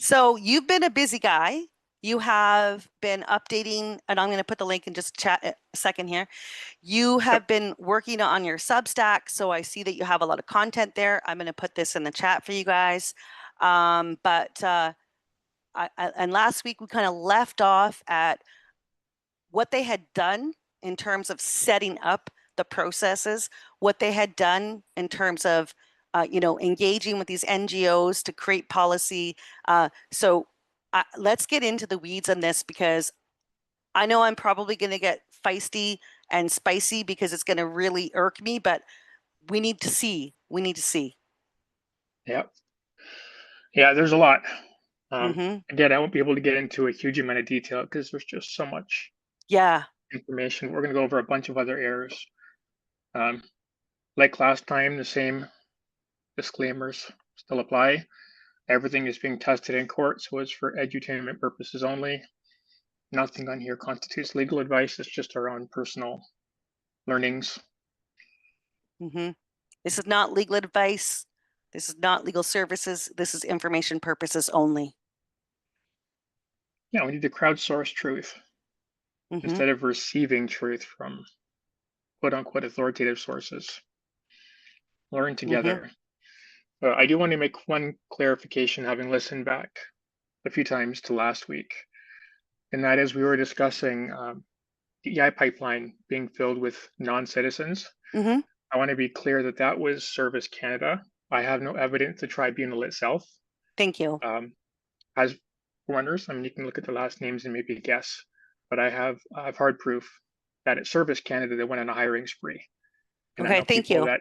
So you've been a busy guy. You have been updating, and I'm going to put the link in just chat a second here. You Yep. have been working on your Substack, so I see that you have a lot of content there. I'm going to put this in the chat for you guys. And last week we kind of left off at what they had done in terms of setting up the processes, what they had done in terms of engaging with these NGOs to create policy. Let's get into the weeds on this because I know I'm probably going to get feisty and spicy because it's going to really irk me, but we need to see. We need to see. Yep. Yeah, there's a lot. Hmm. Again, I won't be able to get into a huge amount of detail because there's just so much Yeah. information. We're going to go over a bunch of other errors. Um, like last time, the same disclaimers still apply. Everything is being tested in court, so it's for edutainment purposes only. Nothing on here constitutes legal advice. It's just our own personal learnings. Hmm. This is not legal advice. This is not legal services. This is information purposes only. Yeah, we need to crowdsource truth Hmm. instead of receiving truth from quote unquote authoritative sources. Learn Hmm. together. I do want to make one clarification, having listened back a few times to last week, and that is we were discussing the EI pipeline being filled with non-citizens. Hmm. I want to be clear that that was Service Canada. I have no evidence the tribunal itself Thank you. has runners. I mean, you can look at the last names and maybe guess, but I have hard proof that at Service Canada they went on a hiring spree, and I Okay, know thank people you. that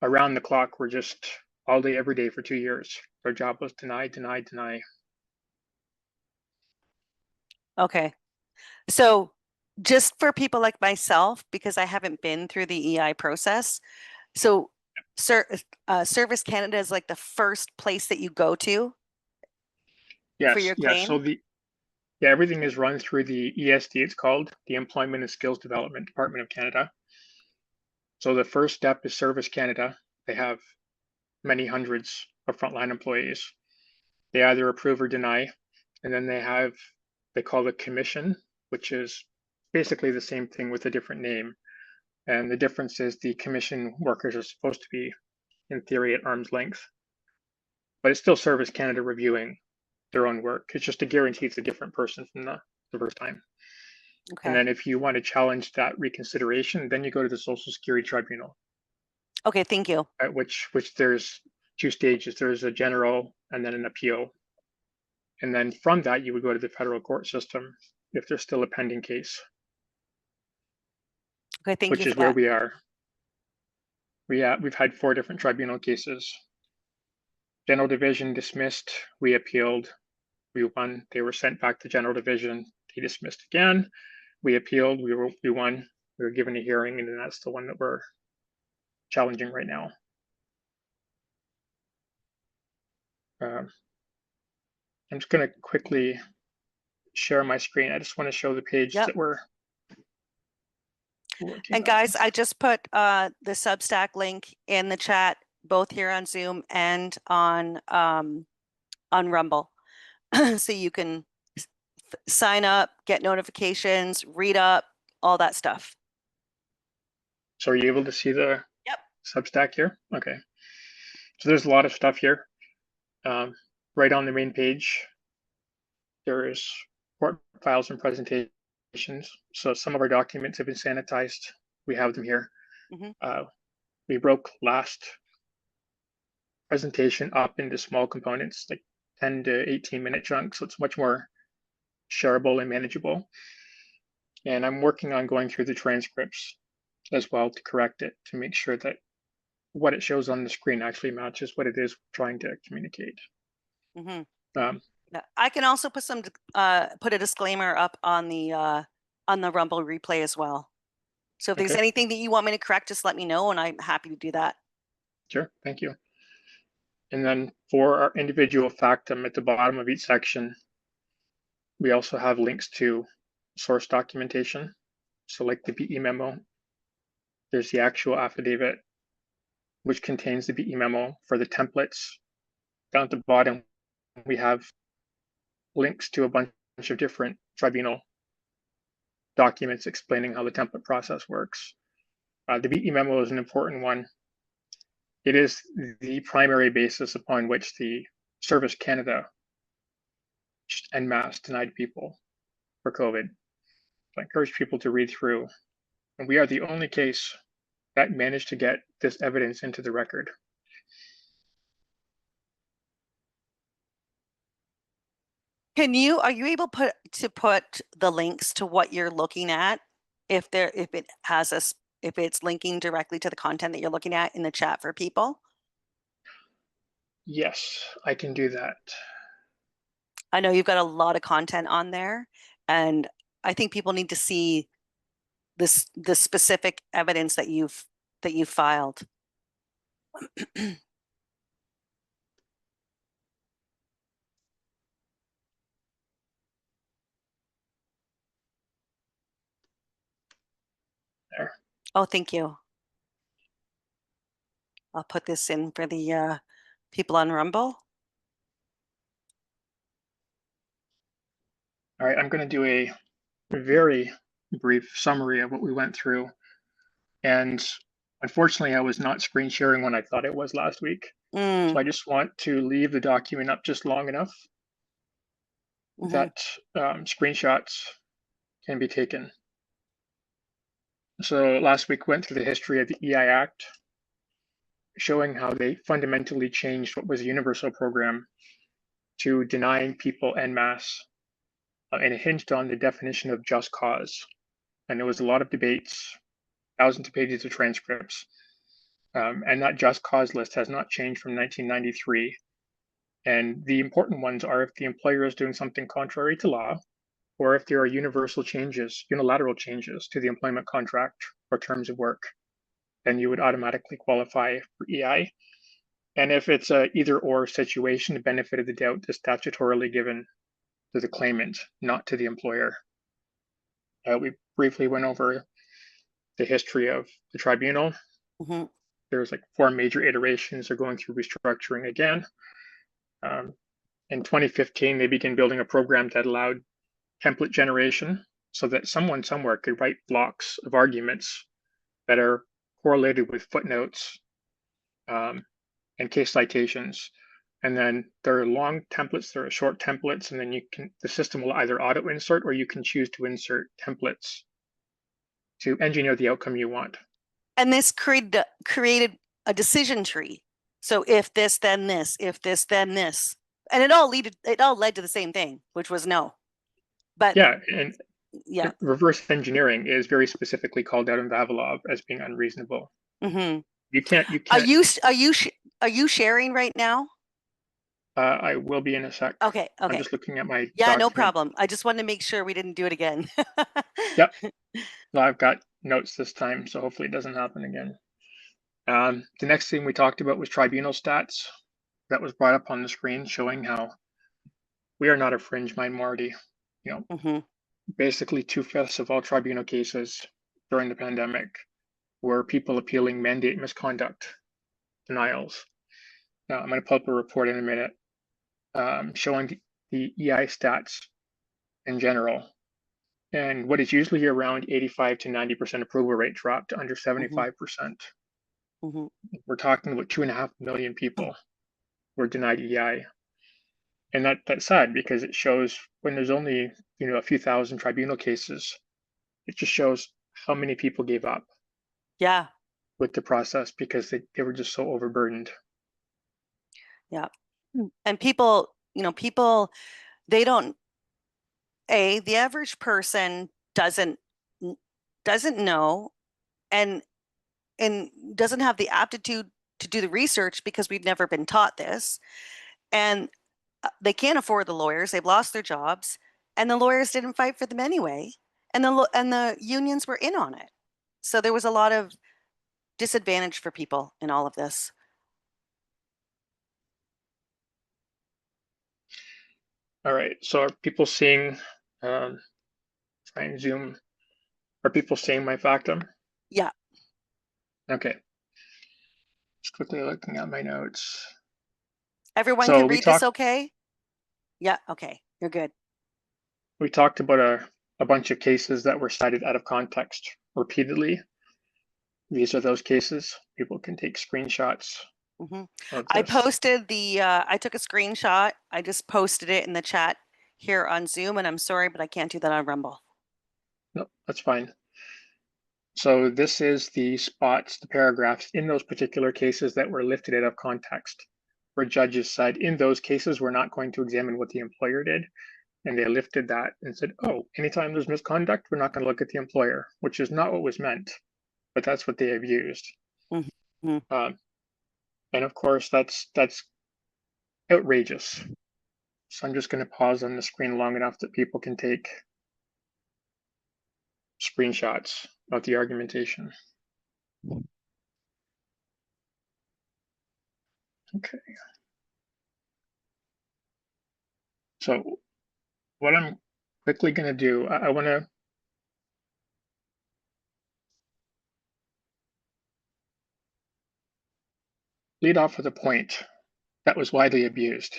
around the clock were just all day, every day for 2 years. Their job was deny, deny, deny. Okay. So just for people like myself, because I haven't been through the EI process, so Service Canada is like the first place that you go to for Yes, your yes. So claim. everything is run through the ESD. It's called the Employment and Skills Development Department of Canada. So the first step is Service Canada. They have many hundreds of frontline employees. They either approve or deny, and then they call it commission, which is basically the same thing with a different name. And the difference is the commission workers are supposed to be, in theory, at arm's length, but it's still Service Canada reviewing their own work. It's just a guarantee it's a different person from the first time. And Okay. then if you want to challenge that reconsideration, then you go to the Social Security Tribunal, Okay, thank you. at which there's two stages. There's a general and then an appeal. And then from that, you would go to the federal court system if there's still a pending case, Okay, thank you which for is where that. we are. We've had 4 different tribunal cases. General division dismissed, we appealed, we won. They were sent back to general division, they dismissed again, we appealed, we won. We were given a hearing, and then that's the one that we're challenging right now. Um, I'm just going to quickly share my screen. I just want to show the page Yep. that we're working And on. guys, I just put the Substack link in the chat, both here on Zoom and on Rumble. So you can sign up, get notifications, read up, all that stuff. So are you able to see the Yep. Substack here? Okay. So there's a lot of stuff here. Um, right on the main page, there is court files and presentations. So some of our documents have been sanitized. We have them here. Hmm. We broke last presentation up into small components, like 10 to 18-minute chunks. So it's much more shareable and manageable. And I'm working on going through the transcripts as well to correct it, to make sure that what it shows on the screen actually matches what it is we're trying to communicate. Hmm. Um, I can also put a disclaimer up on the Rumble replay as well. So if there's okay, anything that you want me to correct, just let me know, and I'm happy to do that. sure, thank you. And then for our individual factum at the bottom of each section, we also have links to source documentation. So like the BE memo, there's the actual affidavit, which contains the BE memo for the templates. Down at the bottom, we have links to a bunch of different tribunal documents explaining how the template process works. The BE memo is an important one. It is the primary basis upon which the Service Canada en masse denied people for COVID. So I encourage people to read through. And we are the only case that managed to get this evidence into the record. Are you able to put the links to what you're looking at if if it's linking directly to the content that you're looking at in the chat for people? Yes, I can do that. I know you've got a lot of content on there, and I think people need to see the specific evidence that you've filed. There. Oh, thank you. I'll put this in for the people on Rumble. All right, I'm going to do a very brief summary of what we went through. And unfortunately, I was not screen sharing when I thought it was last week. So Mm, I just want to leave the document up just long enough hmm. that screenshots can be taken. So last week went through the history of the EI Act, showing how they fundamentally changed what was a universal program to denying people en masse, and it hinged on the definition of just cause. And there was a lot of debates, thousands of pages of transcripts, and that just cause list has not changed from 1993. And the important ones are if the employer is doing something contrary to law, or if there are universal changes, unilateral changes to the employment contract or terms of work, then you would automatically qualify for EI. And if it's a either or situation, the benefit of the doubt is statutorily given to the claimant, not to the employer. We briefly went over the history of the tribunal. Hmm. There's like 4 major iterations. They're going through restructuring again. Um, in 2015, they began building a program that allowed template generation so that someone somewhere could write blocks of arguments that are correlated with footnotes um, and case citations. And then there are long templates, there are short templates, and then the system will either auto insert or you can choose to insert templates to engineer the outcome you want. And this created a decision tree. So if this, then this, if this, then this. And it all led to the same thing, which was no. But Yeah, and yeah. reverse engineering is very specifically called out in Vavilov as being unreasonable. Hmm. You Are can't. you are you sharing right now? I will be in a sec. Okay, I'm okay. just looking at my Yeah, no document. problem. I just wanted to make sure we didn't do it again. Yep, well, I've got notes this time, so hopefully it doesn't happen again. The next thing we talked about was tribunal stats. That was brought up on the screen, showing how we are not a fringe minority. You know, Hmm. basically 2/5 of all tribunal cases during the pandemic were people appealing mandate misconduct denials. Now, I'm going to pull up a report in a minute showing the EI stats in general. And what is usually around 85 to 90% approval rate dropped to under Hmm. 75%. Hmm. We're talking about 2.5 million people were denied EI. And that's sad because it shows when there's only a few thousand tribunal cases, it just shows how many people gave up Yeah, with the process because they were just so overburdened. yeah. And people, they don't, the average person doesn't know and doesn't have the aptitude to do the research because we've never been taught this. And they can't afford the lawyers. They've lost their jobs, and the lawyers didn't fight for them anyway. And the unions were in on it. So there was a lot of disadvantage for people in all of this. All right, so are people seeing, um, try and zoom, are people seeing my factum? Yeah. Okay, just quickly looking at my notes. Everyone So can we read this talked, okay? Yeah, okay. You're good. We talked about a bunch of cases that were cited out of context repeatedly. These are those cases. People can take screenshots Hmm. of I this. posted I took a screenshot. I just posted it in the chat here on Zoom, and I'm sorry, but I can't do that on Rumble. No, that's fine. So this is the spots, the paragraphs in those particular cases that were lifted out of context, where judges said, in those cases, we're not going to examine what the employer did. And they lifted that and said, oh, anytime there's misconduct, we're not going to look at the employer, which is not what was meant, but that's what they have used. Hmm. Um, and of course, that's outrageous. So I'm just going to pause on the screen long enough that people can take screenshots of the argumentation. Okay. So what I'm quickly going to do, I want to lead off with a point that was widely abused.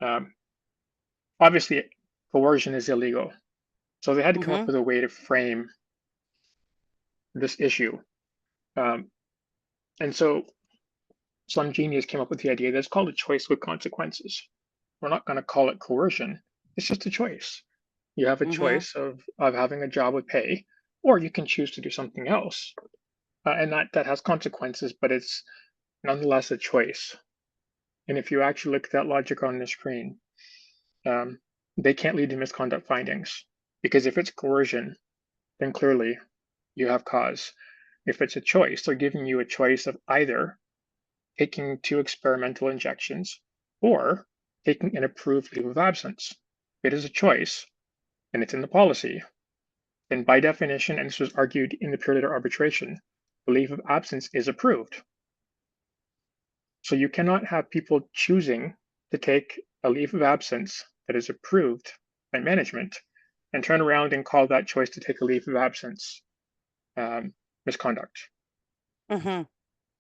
Um, Obviously, coercion is illegal. So they had to come up Hmm. with a way to frame this issue. Um, and so some genius came up with the idea that's called a choice with consequences. We're not going to call it coercion. It's just a choice. You have a Hmm. choice of having a job with pay, or you can choose to do something else. And that has consequences, but it's nonetheless a choice. And if you actually look at that logic on the screen, um, they can't lead to misconduct findings. Because if it's coercion, then clearly you have cause. If it's a choice, they're giving you a choice of either taking 2 experimental injections or taking an approved leave of absence. It is a choice and it's in the policy. Then, by definition, and this was argued in the peer later arbitration, the leave of absence is approved. So you cannot have people choosing to take a leave of absence that is approved by management and turn around and call that choice to take a leave of absence misconduct. Hmm.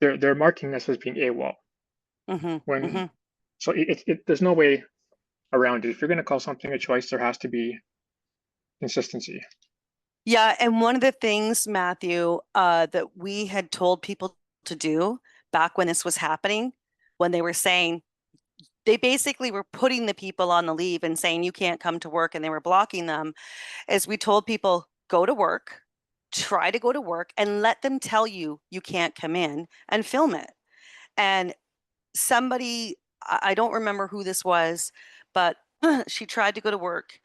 They're marking this as being AWOL Hmm. when Hmm. so there's no way around it. If you're going to call something a choice, there has to be consistency. Yeah, and one of the things, Matthew, that we had told people to do back when this was happening, when they were saying they basically were putting the people on the leave and saying you can't come to work, and they were blocking them, is we told people go to work, try to go to work, and let them tell you you can't come in and film it. And somebody, I don't remember who this was, but she tried to go to work.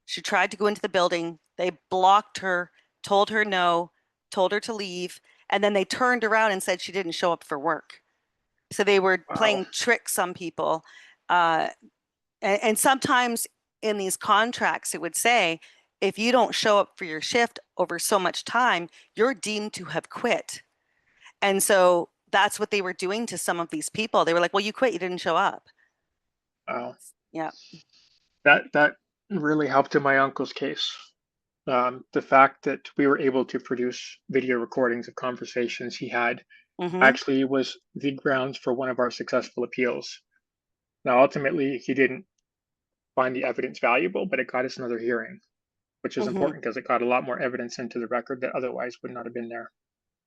She tried to go into the building. They blocked her, told her no, told her to leave, and then they turned around and said she didn't show up for work. So they were Wow. playing tricks on people. Uh, and sometimes in these contracts, it would say, if you don't show up for your shift over so much time, you're deemed to have quit. And so that's what they were doing to some of these people. They were like, well, you quit, you didn't show up. Wow. Yeah. That really helped in my uncle's case. The fact that we were able to produce video recordings of conversations he had Mm-hmm. actually was the grounds for one of our successful appeals. Now, ultimately, he didn't find the evidence valuable, but it got us another hearing, which is Mm-hmm. important because it got a lot more evidence into the record that otherwise would not have been there.